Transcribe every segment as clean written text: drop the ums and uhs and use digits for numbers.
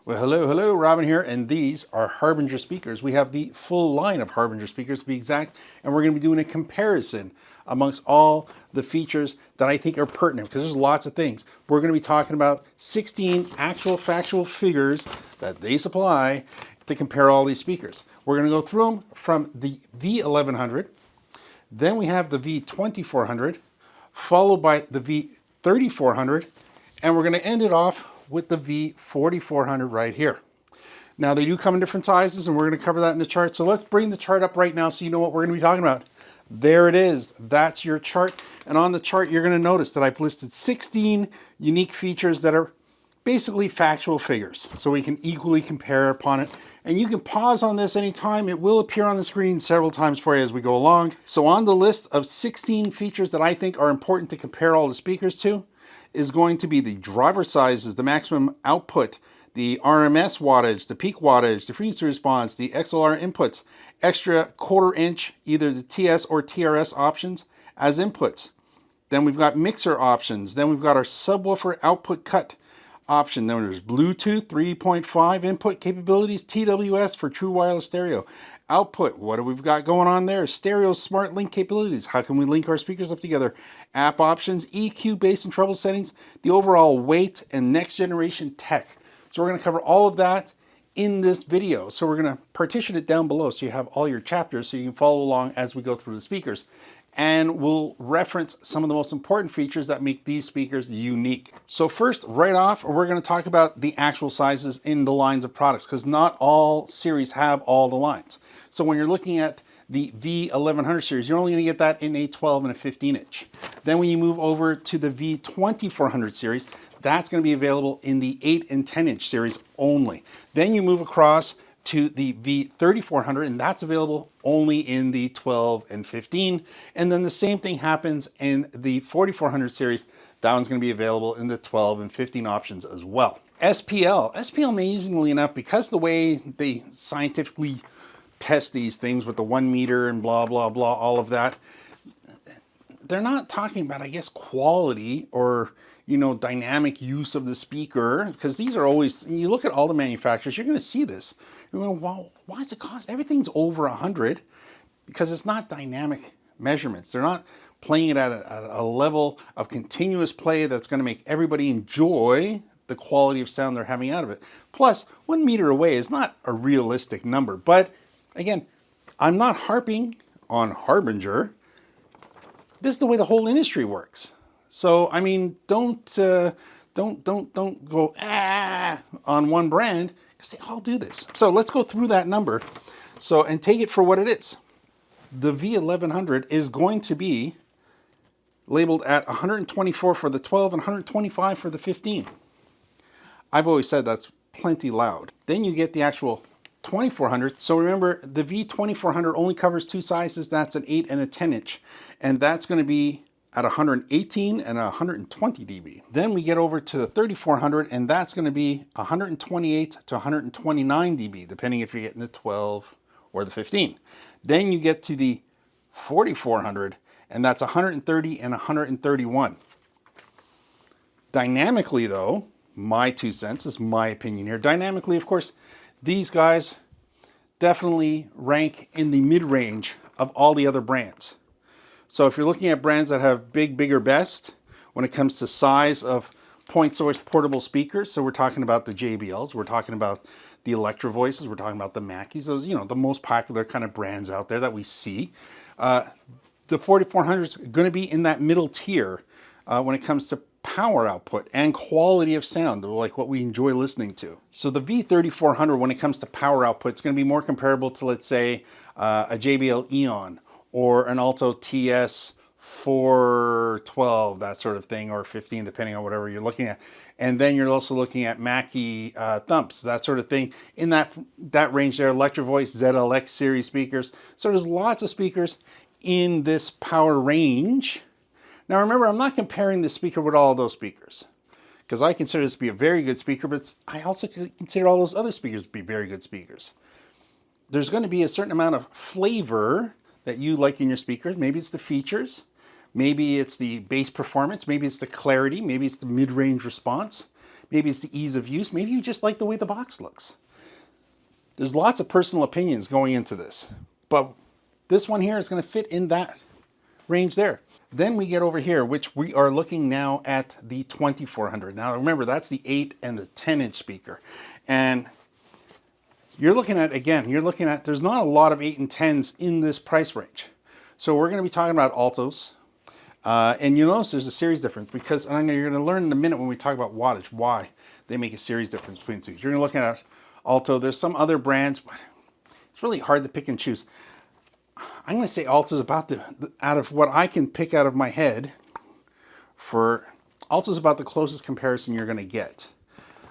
Well, hello, Robin here, and these are Harbinger speakers. We have the full line of Harbinger speakers to be exact, and we're going to be doing a comparison amongst all the features that I think are pertinent, because there's lots of things. We're going to be talking about 16 actual factual figures that they supply to compare all these speakers. We're going to go through them from the V1100, then we have the V2400, followed by the V3400, and we're going to end it off with the V4400 right here. Now they do come in different sizes, and we're going to cover that in the chart. So let's bring the chart up right now so you know what we're going to be talking about. There it is. That's your chart. And on the chart, you're going to notice that I've listed 16 unique features that are basically factual figures, so we can equally compare upon it. And you can pause on this anytime. It will appear on the screen several times for you as we go along. So on the list of 16 features that I think are important to compare all the speakers to is going to be the driver sizes, the maximum output, the RMS wattage, the peak wattage, the frequency response, the XLR inputs, extra 1/4 inch, either the TS or TRS options as inputs. Then we've got mixer options. Then we've got our subwoofer output cut option. Then there's Bluetooth 3.5 input capabilities, TWS for true wireless stereo. Output, what do we've got going on there? Stereo smart link capabilities. How can we link our speakers up together? App options, EQ, bass and treble settings, the overall weight, and next generation tech. So we're going to cover all of that in this video. So we're going to partition it down below so you have all your chapters so you can follow along as we go through the speakers. And we'll reference some of the most important features that make these speakers unique. So first, right off, we're going to talk about the actual sizes in the lines of products, because not all series have all the lines. So when you're looking at the V1100 series, you're only going to get that in a 12 and a 15 inch. Then when you move over to the V2400 series, that's going to be available in the 8 and 10 inch series only. Then you move across to the V3400, and that's available only in the 12 and 15. And then the same thing happens in the 4400 series. That one's going to be available in the 12 and 15 options as well. SPL, amazingly enough, because the way they scientifically test these things with the 1 meter and blah, blah, blah, all of that, they're not talking about, I guess, quality or, you know, dynamic use of the speaker, because these are always, you look at all the manufacturers, you're going to see this. You're going, well, why does it cost? Everything's over 100, because it's not dynamic measurements. They're not playing it at a level of continuous play that's going to make everybody enjoy the quality of sound they're having out of it. Plus, 1 meter away is not a realistic number. But again, I'm not harping on Harbinger. This is the way the whole industry works. So, I mean, don't go on one brand, because they all do this. So let's go through that number. So, and take it for what it is. The V1100 is going to be labeled at 124 for the 12 and 125 for the 15. I've always said that's plenty loud. Then you get the actual 2400. So remember, the V2400 only covers 2 sizes. That's an 8 and a 10 inch. And that's going to be at 118 and 120 dB. Then we get over to the 3400, and that's going to be 128 to 129 dB, depending if you're getting the 12 or the 15. Then you get to the 4400, and that's 130 and 131. Dynamically though, my 2 cents is my opinion here. Dynamically, of course, these guys definitely rank in the mid-range of all the other brands. So if you're looking at brands that have bigger, best when it comes to size of point source portable speakers, so we're talking about the JBLs, we're talking about the Electro Voices, we're talking about the Mackies, those, you know, the most popular kind of brands out there that we see. The 4400 is going to be in that middle tier when it comes to power output and quality of sound, like what we enjoy listening to. So the V3400, when it comes to power output, it's going to be more comparable to, let's say, a JBL Eon or an Alto TS 412, that sort of thing, or 15, depending on whatever you're looking at. And then you're also looking at Mackie Thumps, that sort of thing. In that range there, Electro Voice ZLX series speakers. So there's lots of speakers in this power range. Now remember, I'm not comparing this speaker with all those speakers, because I consider this to be a very good speaker, but I also consider all those other speakers to be very good speakers. There's going to be a certain amount of flavor that you like in your speakers. Maybe it's the features, maybe it's the bass performance, maybe it's the clarity, maybe it's the mid-range response, Maybe it's the ease of use. Maybe you just like the way the box looks. There's lots of personal opinions going into this, but this one here is going to fit in that range there. Then we get over here, which we are looking now at the 2400. Now remember, that's the 8 and the 10-inch speaker. And you're looking at, again, there's not a lot of 8 and 10s in this price range. So we're going to be talking about altos. And you'll notice there's a series difference because you're going to learn in a minute when we talk about wattage why they make a series difference between the two. You're going to look at alto. There's some other brands, but it's really hard to pick and choose. I'm going to say alto's about out of what I can pick out of my head, alto's about the closest comparison you're going to get.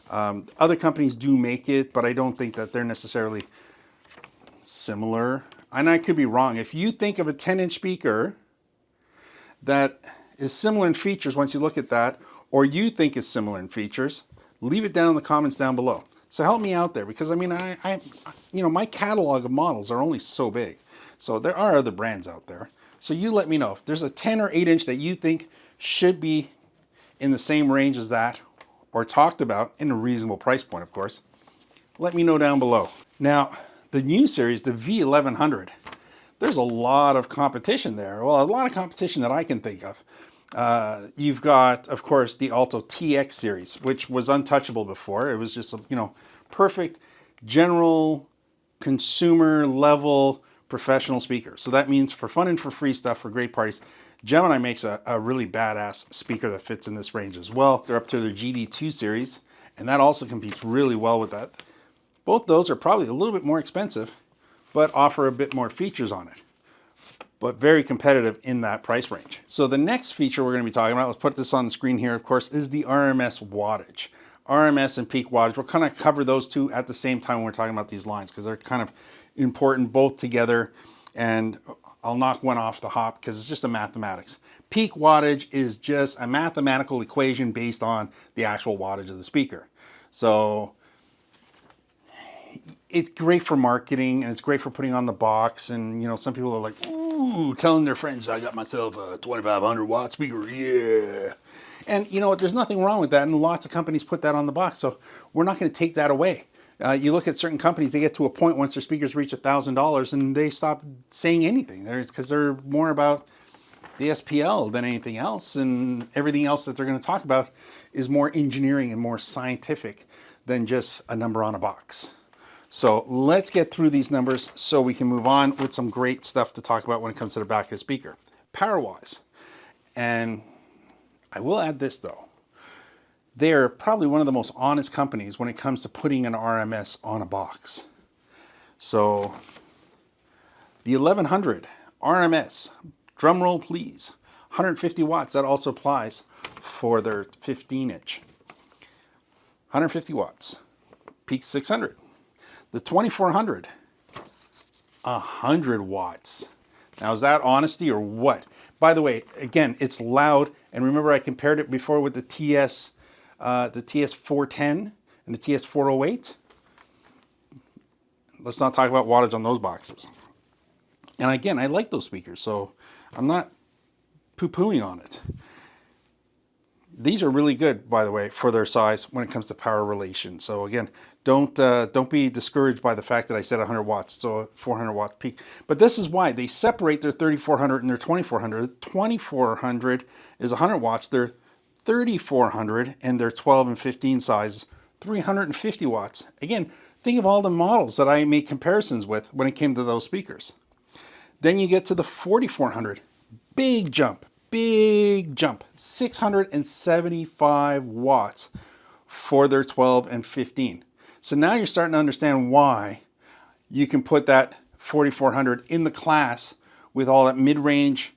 Other companies do make it, but I don't think that they're necessarily similar. And I could be wrong. If you think of a 10-inch speaker that is similar in features once you look at that, or you think is similar in features, leave it down in the comments down below. So help me out there, because I mean, my catalog of models are only so big. So there are other brands out there. So you let me know if there's a 10 or 8 inch that you think should be in the same range as that, or talked about in a reasonable price point, of course. Let me know down below. Now, the new series, the V1100, there's a lot of competition there. Well, a lot of competition that I can think of. You've got, of course, the Alto TX series, which was untouchable before. It was just, perfect general consumer level professional speaker. So that means for fun and for free stuff, for great parties. Gemini makes a really badass speaker that fits in this range as well. They're up to their GD2 series, and that also competes really well with that. Both those are probably a little bit more expensive, but offer a bit more features on it, but very competitive in that price range. So the next feature we're going to be talking about, let's put this on the screen here, of course, is the RMS wattage. RMS and peak wattage, we'll kind of cover those two at the same time when we're talking about these lines, because they're kind of important both together, and I'll knock one off the hop because it's just a mathematics. Peak wattage is just a mathematical equation based on the actual wattage of the speaker. So it's great for marketing, and it's great for putting on the box. And some people are like, ooh, telling their friends, I got myself a 2500 watt speaker, yeah. And you know what, there's nothing wrong with that, and lots of companies put that on the box, so we're not going to take that away. You look at certain companies, they get to a point once their speakers reach $1,000 and they stop saying anything. Because they're more about the SPL than anything else, and everything else that they're going to talk about is more engineering and more scientific than just a number on a box. So let's get through these numbers so we can move on with some great stuff to talk about when it comes to the back of the speaker. Power-wise, and I will add this though, they are probably one of the most honest companies when it comes to putting an RMS on a box. So the 1100 RMS, drum roll please, 150 watts, that also applies for their 15-inch. 150 watts, peak 600. The 2400, 100 watts. Now, is that honesty or what? By the way, again, it's loud. And remember, I compared it before with the TS410 and the TS408. Let's not talk about wattage on those boxes. And again, I like those speakers, so I'm not poo-pooing on it. These are really good, by the way, for their size when it comes to power relation. So again, don't be discouraged by the fact that I said 100 watts, so a 400 watt peak. But this is why they separate their 3400 and their 2400. The 2400 is 100 watts. Their 3400 and their 12 and 15 size, 350 watts. Again, think of all the models that I made comparisons with when it came to those speakers. Then you get to the 4400, big jump, 675 watts for their 12 and 15. So now you're starting to understand why you can put that 4400 in the class with all that mid-range,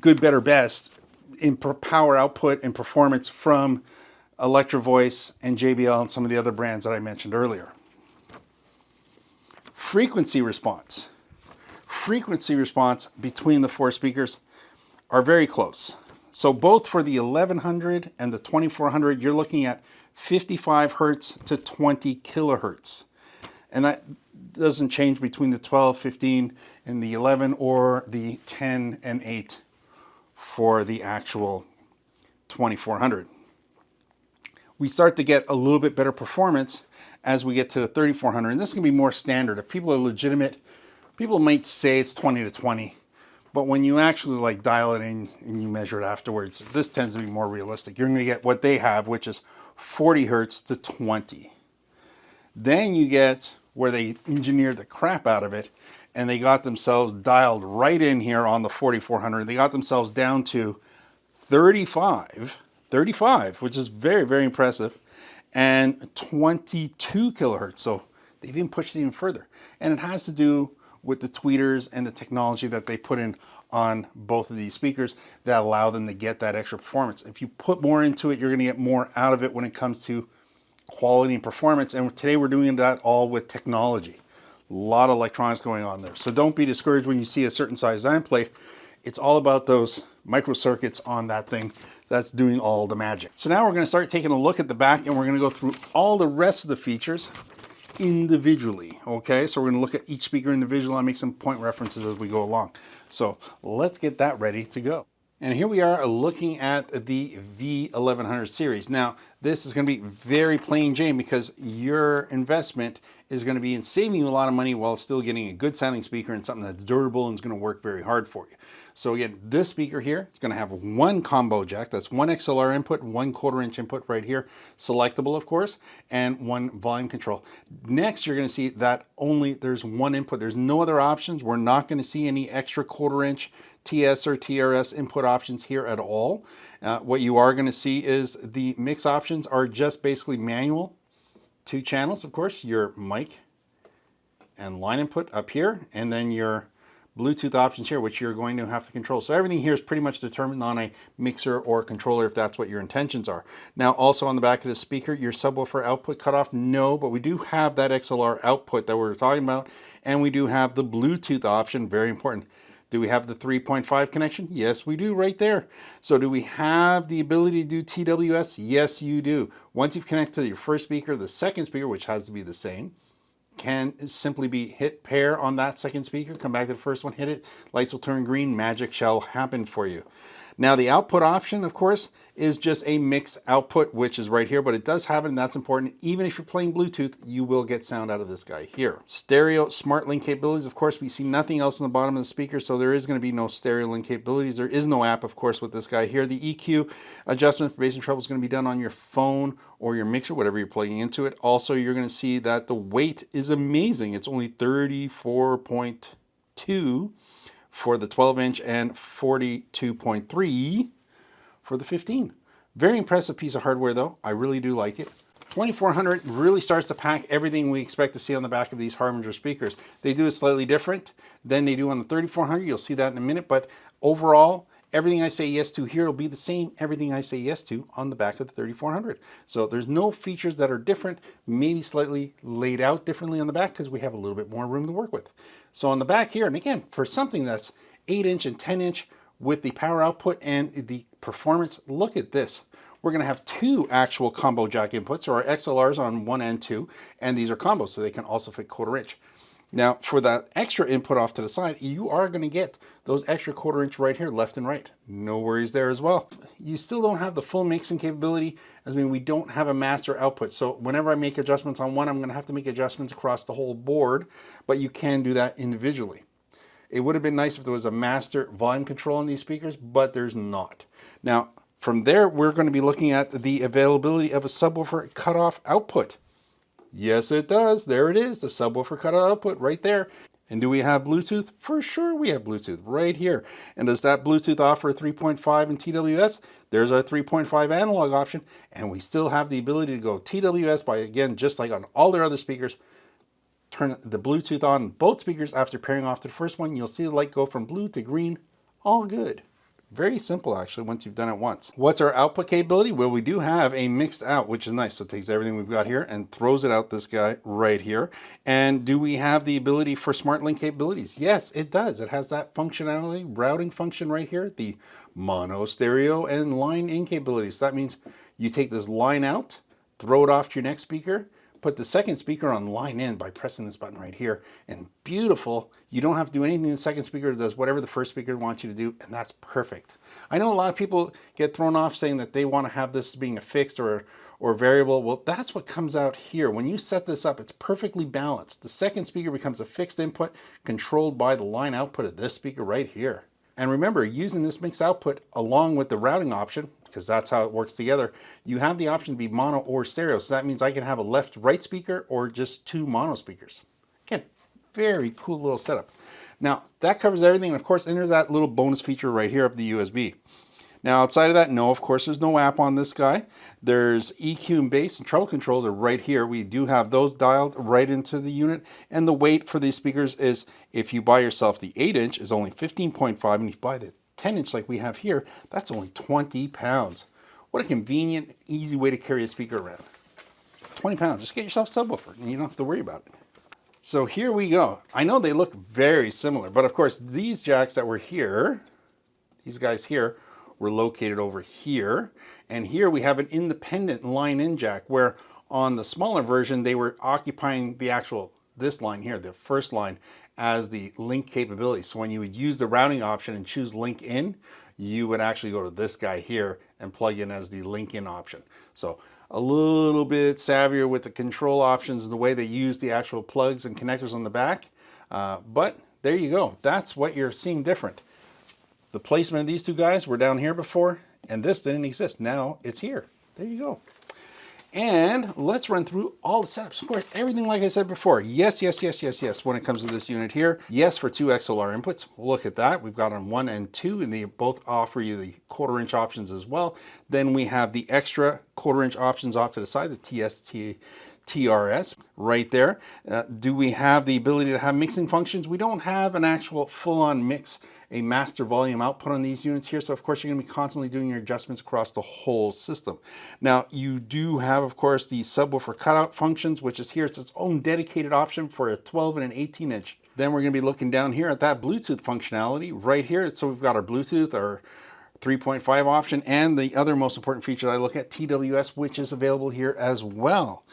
good, better, best in power output and performance from Electro Voice and JBL and some of the other brands that I mentioned earlier. Frequency response. Frequency response between the four speakers are very close. So both for the 1100 and the 2400, you're looking at 55 hertz to 20 kilohertz. And that doesn't change between the 12, 15, and the 11, or the 10 and 8 for the actual 2400. we start to get a little bit better performance as we get to the 3400. And this can be more standard. If people are legitimate, people might say it's 20 to 20. But when you actually like dial it in and you measure it afterwards, this tends to be more realistic. You're going to get what they have, which is 40 hertz to 20. Then you get where they engineered the crap out of it and they got themselves dialed right in here on the 4400. They got themselves down to 35, which is very, very impressive, and 22 kilohertz. So they've even pushed it even further. And it has to do with the tweeters and the technology that they put in on both of these speakers that allow them to get that extra performance. If you put more into it, you're going to get more out of it when it comes to quality and performance. And today we're doing that all with technology. A lot of electronics going on there. So don't be discouraged when you see a certain size diamond plate. It's all about those microcircuits on that thing that's doing all the magic. So now we're going to start taking a look at the back and we're going to go through all the rest of the features individually. Okay, so we're going to look at each speaker individually and make some point references as we go along. So let's get that ready to go. And here we are looking at the V1100 series. Now, this is going to be very plain Jane because your investment is going to be in saving you a lot of money while still getting a good sounding speaker and something that's durable and is going to work very hard for you. So again, this speaker here is going to have one combo jack. That's one XLR input, 1/4 inch input right here, selectable of course, and one volume control. Next, you're going to see that there's one input. There's no other options. We're not going to see any extra 1/4 inch TS or TRS input options here at all. What you are going to see is the mix options are just basically manual. 2 channels, of course, your mic and line input up here, and then your Bluetooth options here, which you're going to have to control. So everything here is pretty much determined on a mixer or controller if that's what your intentions are. Now, also on the back of the speaker, your subwoofer output cutoff, no, but we do have that XLR output that we were talking about, and we do have the Bluetooth option, very important. Do we have the 3.5 connection? Yes, we do right there. So do we have the ability to do TWS? Yes, you do. Once you've connected to your first speaker, the second speaker, which has to be the same, can simply be hit pair on that second speaker, come back to the first one, hit it, lights will turn green, magic shall happen for you. Now the output option, of course, is just a mixed output, which is right here, but it does have it, and that's important. Even if you're playing Bluetooth, you will get sound out of this guy here. Stereo smart link capabilities, of course, we see nothing else on the bottom of the speaker, so there is going to be no stereo link capabilities. There is no app, of course, with this guy here. The EQ adjustment for bass and treble is going to be done on your phone or your mixer, whatever you're plugging into it. Also, you're going to see that the weight is amazing. It's only 34.2 for the 12-inch and 42.3 for the 15. Very impressive piece of hardware though. I really do like it. 2400 really starts to pack everything we expect to see on the back of these Harbinger speakers. They do it slightly different than they do on the 3400. You'll see that in a minute, but overall, everything I say yes to here will be the same everything I say yes to on the back of the 3400. So there's no features that are different, maybe slightly laid out differently on the back because we have a little bit more room to work with. So on the back here, and again, for something that's 8-inch and 10-inch with the power output and the performance, look at this. We're going to have 2 actual combo jack inputs, or XLRs on 1 and 2, and these are combos, so they can also fit 1/4 inch. Now, for that extra input off to the side, you are going to get those extra 1/4 inch right here, left and right. No worries there as well. You still don't have the full mixing capability. I mean, we don't have a master output. So whenever I make adjustments on one, I'm going to have to make adjustments across the whole board, but you can do that individually. It would have been nice if there was a master volume control on these speakers, but there's not. Now, from there, we're going to be looking at the availability of a subwoofer cutoff output. Yes, it does. There it is, the subwoofer cutoff output right there. And do we have Bluetooth? For sure we have Bluetooth right here. And does that Bluetooth offer 3.5 and TWS? There's our 3.5 analog option. And we still have the ability to go TWS by, again, just like on all their other speakers, turn the Bluetooth on both speakers after pairing off to the first one. You'll see the light go from blue to green. All good. Very simple, actually, once you've done it once. What's our output capability? Well, we do have a mixed out, which is nice. So it takes everything we've got here and throws it out this guy right here. And do we have the ability for smart link capabilities? Yes, it does. It has that functionality, routing function right here, the mono, stereo, and line in capabilities. So that means you take this line out, throw it off to your next speaker, put the second speaker on line in by pressing this button right here, and beautiful. You don't have to do anything. The second speaker does whatever the first speaker wants you to do, and that's perfect. I know a lot of people get thrown off saying that they want to have this being a fixed or variable. Well, that's what comes out here. When you set this up, it's perfectly balanced. The second speaker becomes a fixed input controlled by the line output of this speaker right here. And remember, using this mixed output along with the routing option, because that's how it works together, you have the option to be mono or stereo. So that means I can have a left-right speaker or just two mono speakers. Again, very cool little setup. Now, that covers everything. And of course, and there's that little bonus feature right here of the USB. Now, outside of that, no, of course, there's no app on this guy. There's EQ and bass and treble controls are right here. We do have those dialed right into the unit. And the weight for these speakers is, if you buy yourself the 8-inch, is only 15.5. And if you buy the 10-inch like we have here, that's only 20 pounds. What a convenient, easy way to carry a speaker around. 20 pounds. Just get yourself a subwoofer and you don't have to worry about it. So here we go. I know they look very similar, but of course, these jacks that were here, these guys here, were located over here. And here we have an independent line in jack, where on the smaller version, they were occupying the actual, this line here, the first line, as the link capability. So when you would use the routing option and choose link in, you would actually go to this guy here and plug in as the link in option. So a little bit savvier with the control options and the way they use the actual plugs and connectors on the back. But there you go. That's what you're seeing different. The placement of these two guys were down here before, and this didn't exist. Now it's here. There you go. And let's run through all the setups. Of course, everything like I said before. Yes, yes, yes, yes, yes. When it comes to this unit here, yes for 2 XLR inputs. Look at that. We've got on 1 and 2, and they both offer you the 1/4 inch options as well. Then we have the extra 1/4 inch options off to the side, the TRS right there. Do we have the ability to have mixing functions? We don't have an actual full-on mix, a master volume output on these units here. So of course, you're going to be constantly doing your adjustments across the whole system. Now, you do have, of course, the subwoofer cutout functions, which is here. It's its own dedicated option for a 12 and an 18 inch. Then we're going to be looking down here at that Bluetooth functionality right here. So we've got our Bluetooth, our 3.5 option, and the other most important feature I look at, TWS, which is available here as well.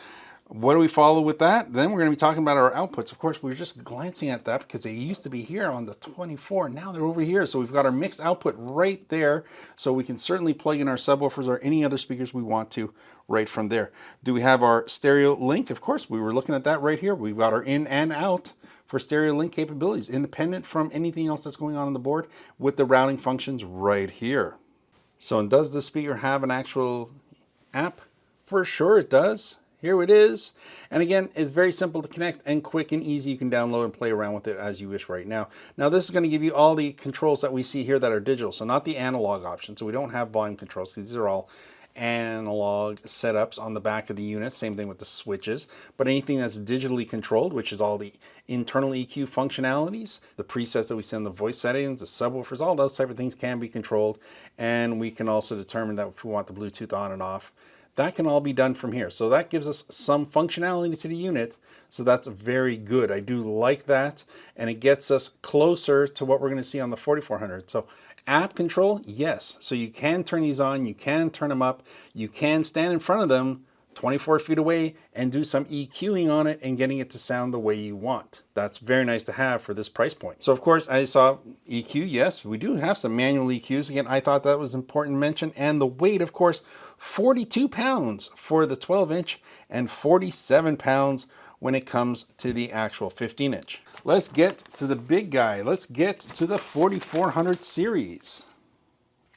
What do we follow with that? Then we're going to be talking about our outputs. Of course, we were just glancing at that because they used to be here on the 24. Now they're over here. So we've got our mixed output right there. So we can certainly plug in our subwoofers or any other speakers we want to right from there. Do we have our stereo link? Of course, we were looking at that right here. We've got our in and out for stereo link capabilities, independent from anything else that's going on the board, with the routing functions right here. So, and does the speaker have an actual app? For sure it does. Here it is. And again, it's very simple to connect and quick and easy. You can download and play around with it as you wish right now. Now, this is going to give you all the controls that we see here that are digital. So not the analog option. So we don't have volume controls because these are all analog setups on the back of the unit. Same thing with the switches. But anything that's digitally controlled, which is all the internal EQ functionalities, the presets that we see in the voice settings, the subwoofers, all those type of things can be controlled. And we can also determine that if we want the Bluetooth on and off. That can all be done from here. So that gives us some functionality to the unit. So that's very good. I do like that. And it gets us closer to what we're going to see on the 4400. So app control, yes. So you can turn these on, you can turn them up, you can stand in front of them 24 feet away and do some EQing on it and getting it to sound the way you want. That's very nice to have for this price point. So of course, I saw EQ. Yes, we do have some manual EQs. Again, I thought that was important to mention. And the weight, of course, 42 pounds for the 12 inch and 47 pounds when it comes to the actual 15 inch. Let's get to the big guy. Let's get to the 4400 series.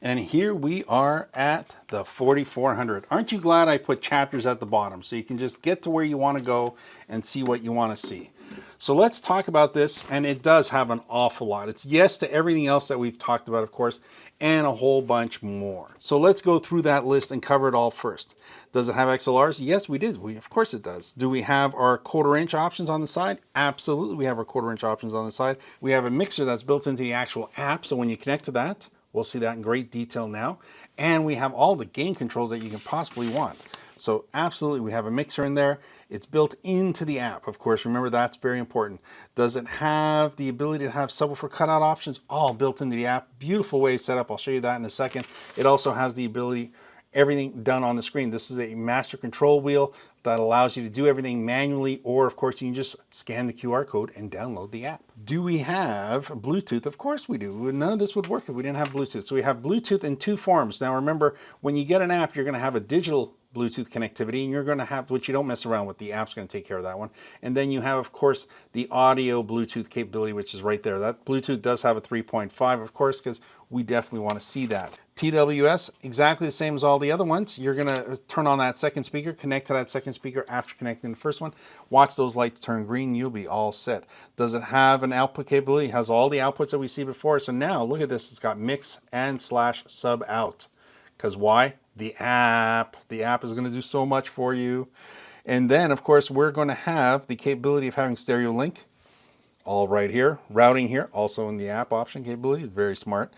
And here we are at the 4400. Aren't you glad I put chapters at the bottom so you can just get to where you want to go and see what you want to see? So let's talk about this, and it does have an awful lot. It's yes to everything else that we've talked about, of course, and a whole bunch more. So let's go through that list and cover it all first. Does it have XLRs? Yes, we did. Of course it does. Do we have our 1/4 inch options on the side? Absolutely, we have our 1/4 inch options on the side. We have a mixer that's built into the actual app, so when you connect to that, we'll see that in great detail now. And we have all the gain controls that you can possibly want. So absolutely, we have a mixer in there. It's built into the app. Of course, remember that's very important. Does it have the ability to have subwoofer cutout options? All built into the app. Beautiful way set up. I'll show you that in a second. It also has the ability, everything done on the screen. This is a master control wheel that allows you to do everything manually, or of course you can just scan the QR code and download the app. Do we have Bluetooth? Of course we do. None of this would work if we didn't have Bluetooth. So we have Bluetooth in two forms. Now remember, when you get an app, you're going to have a digital Bluetooth connectivity, and you're going to have, which you don't mess around with, the app's going to take care of that one. And then you have, of course, the audio Bluetooth capability, which is right there. That Bluetooth does have a 3.5, of course, because we definitely want to see that. TWS, exactly the same as all the other ones. You're going to turn on that second speaker, connect to that second speaker after connecting the first one. Watch those lights turn green, you'll be all set. Does it have an output capability? It has all the outputs that we see before. So now look at this, it's got mix and / sub out. Because why? The app is going to do so much for you. And then of course we're going to have the capability of having stereo link, all right here. Routing here, also in the app option capability, very smart.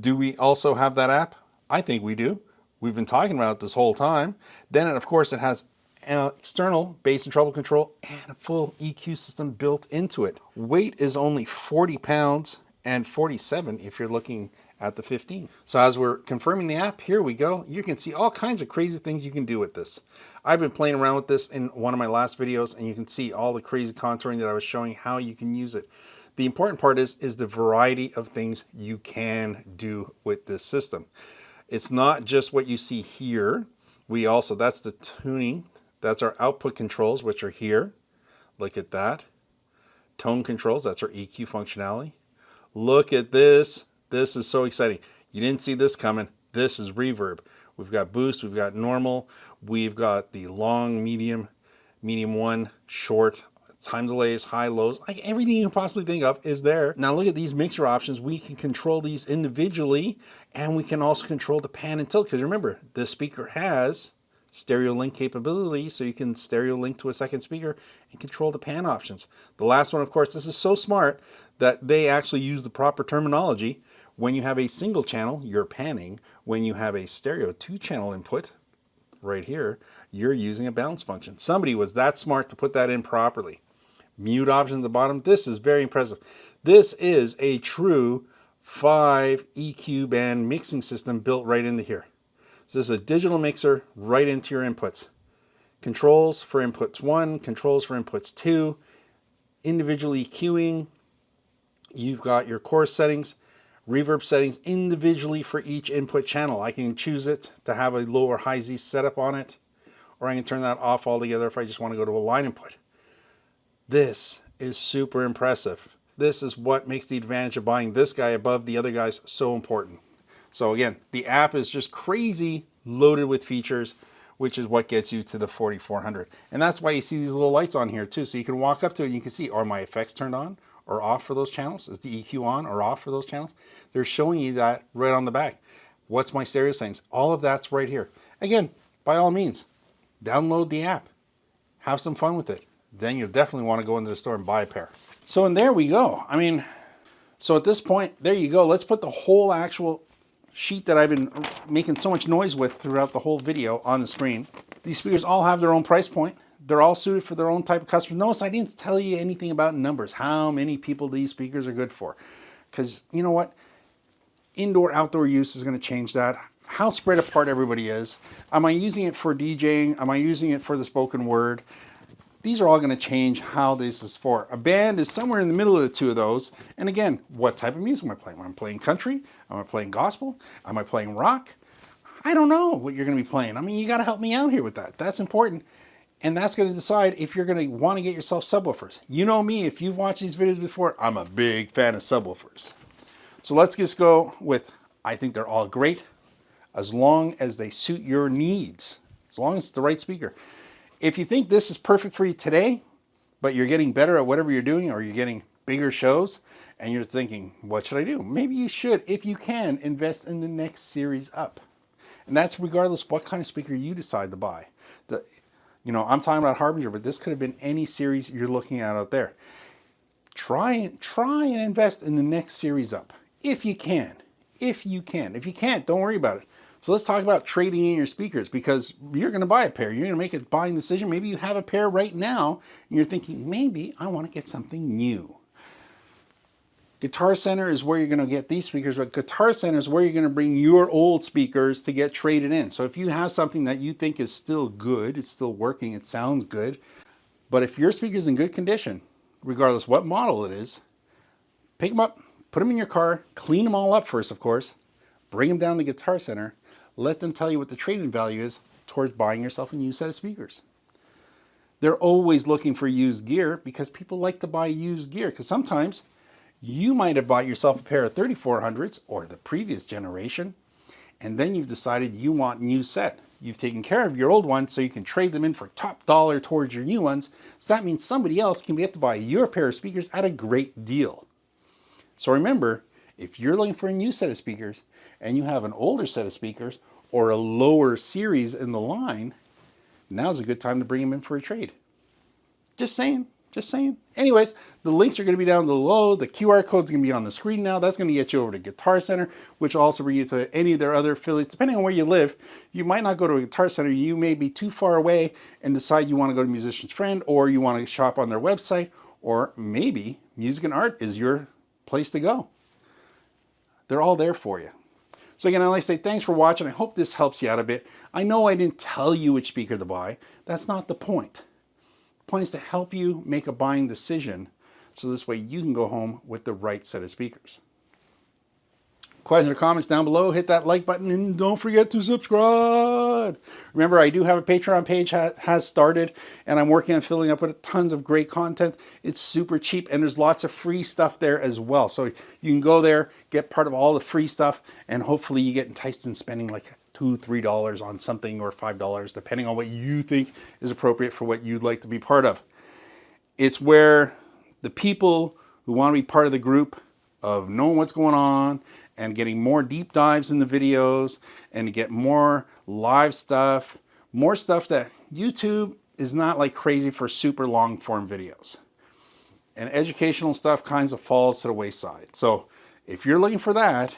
Do we also have that app? I think we do. We've been talking about it this whole time. Then of course it has external bass and treble control and a full EQ system built into it. Weight is only 40 pounds and 47 if you're looking at the 15. So as we're confirming the app, here we go. You can see all kinds of crazy things you can do with this. I've been playing around with this in one of my last videos, and you can see all the crazy contouring that I was showing how you can use it. The important part is the variety of things you can do with this system. It's not just what you see here. We also, that's the tuning. That's our output controls, which are here. Look at that. Tone controls, that's our EQ functionality. Look at this. This is so exciting. You didn't see this coming. This is reverb. We've got boost, we've got normal, we've got the long, medium, medium one, short, time delays, high, lows, like everything you can possibly think of is there. Now look at these mixer options. We can control these individually, and we can also control the pan and tilt, because remember, this speaker has stereo link capability, so you can stereo link to a second speaker and control the pan options. The last one, of course, this is so smart that they actually use the proper terminology. When you have a single channel, you're panning. When you have a stereo 2-channel input, right here, you're using a balance function. Somebody was that smart to put that in properly. Mute option at the bottom. This is very impressive. This is a true 5 EQ band mixing system built right into here. So this is a digital mixer right into your inputs. Controls for inputs 1, controls for inputs 2, individual EQing. You've got your chorus settings, reverb settings individually for each input channel. I can choose it to have a low or high Z setup on it, or I can turn that off altogether if I just want to go to a line input. This is super impressive. This is what makes the advantage of buying this guy above the other guys so important. So again, the app is just crazy loaded with features, which is what gets you to the 4400. And that's why you see these little lights on here too. So you can walk up to it and you can see, are my effects turned on or off for those channels? Is the EQ on or off for those channels? They're showing you that right on the back. What's my stereo settings? All of that's right here. Again, by all means, download the app. Have some fun with it. Then you'll definitely want to go into the store and buy a pair. So, and there we go. I mean, so at this point, there you go. Let's put the whole actual sheet that I've been making so much noise with throughout the whole video on the screen. These speakers all have their own price point. They're all suited for their own type of customer. Notice I didn't tell you anything about numbers, how many people these speakers are good for. Because you know what? Indoor, outdoor use is going to change that. How spread apart everybody is. Am I using it for DJing? Am I using it for the spoken word? These are all going to change how this is for. A band is somewhere in the middle of the two of those. And again, what type of music am I playing? Am I playing country? Am I playing gospel? Am I playing rock? I don't know what you're going to be playing. I mean, you got to help me out here with that. That's important. And that's going to decide if you're going to want to get yourself subwoofers. You know me, if you've watched these videos before, I'm a big fan of subwoofers. So let's just go with, I think they're all great as long as they suit your needs, as long as it's the right speaker. If you think this is perfect for you today, but you're getting better at whatever you're doing, or you're getting bigger shows and you're thinking, what should I do? Maybe you should, if you can, invest in the next series up. And that's regardless what kind of speaker you decide to buy. You know, I'm talking about Harbinger, but this could have been any series you're looking at out there. Try and invest in the next series up, if you can. If you can. If you can't, don't worry about it. So let's talk about trading in your speakers, because you're going to buy a pair. You're going to make a buying decision. Maybe you have a pair right now and you're thinking, maybe I want to get something new. Guitar Center is where you're going to get these speakers, but Guitar Center is where you're going to bring your old speakers to get traded in. So if you have something that you think is still good, it's still working, it sounds good, but if your speaker's in good condition, regardless what model it is, pick them up, put them in your car, clean them all up first, of course, bring them down to Guitar Center, let them tell you what the trade-in value is towards buying yourself a new set of speakers. They're always looking for used gear because people like to buy used gear, because sometimes you might have bought yourself a pair of 3400s or the previous generation, and then you've decided you want a new set. You've taken care of your old ones so you can trade them in for top dollar towards your new ones. So that means somebody else can get to buy your pair of speakers at a great deal. So remember, if you're looking for a new set of speakers and you have an older set of speakers or a lower series in the line, now's a good time to bring them in for a trade. Just saying. Just saying. Anyways, the links are going to be down below. The QR code is going to be on the screen now. That's going to get you over to Guitar Center, which will also bring you to any of their other affiliates. Depending on where you live, you might not go to a Guitar Center. You may be too far away and decide you want to go to Musician's Friend, or you want to shop on their website, or maybe Music and Art is your place to go. They're all there for you. So again, I'd like to say thanks for watching. I hope this helps you out a bit. I know I didn't tell you which speaker to buy. That's not the point. The point is to help you make a buying decision so this way you can go home with the right set of speakers. Questions or comments down below, hit that like button and don't forget to subscribe. Remember, I do have a Patreon page has started, and I'm working on filling up with tons of great content. It's super cheap and there's lots of free stuff there as well. So you can go there, get part of all the free stuff, and hopefully you get enticed in spending like $2, $3 on something, or $5, depending on what you think is appropriate for what you'd like to be part of. It's where the people who want to be part of the group of knowing what's going on and getting more deep dives in the videos and to get more live stuff, more stuff that YouTube is not like crazy for super long form videos. And educational stuff kinds of falls to the wayside. So if you're looking for that,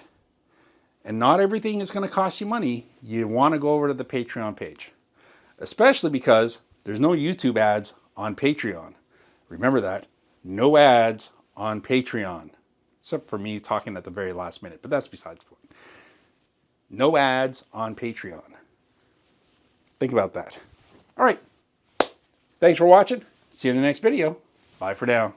and not everything is going to cost you money, you want to go over to the Patreon page. Especially because there's no YouTube ads on Patreon. Remember that. No ads on Patreon. Except for me talking at the very last minute, but that's besides the point. No ads on Patreon. Think about that. All right. Thanks for watching. See you in the next video. Bye for now.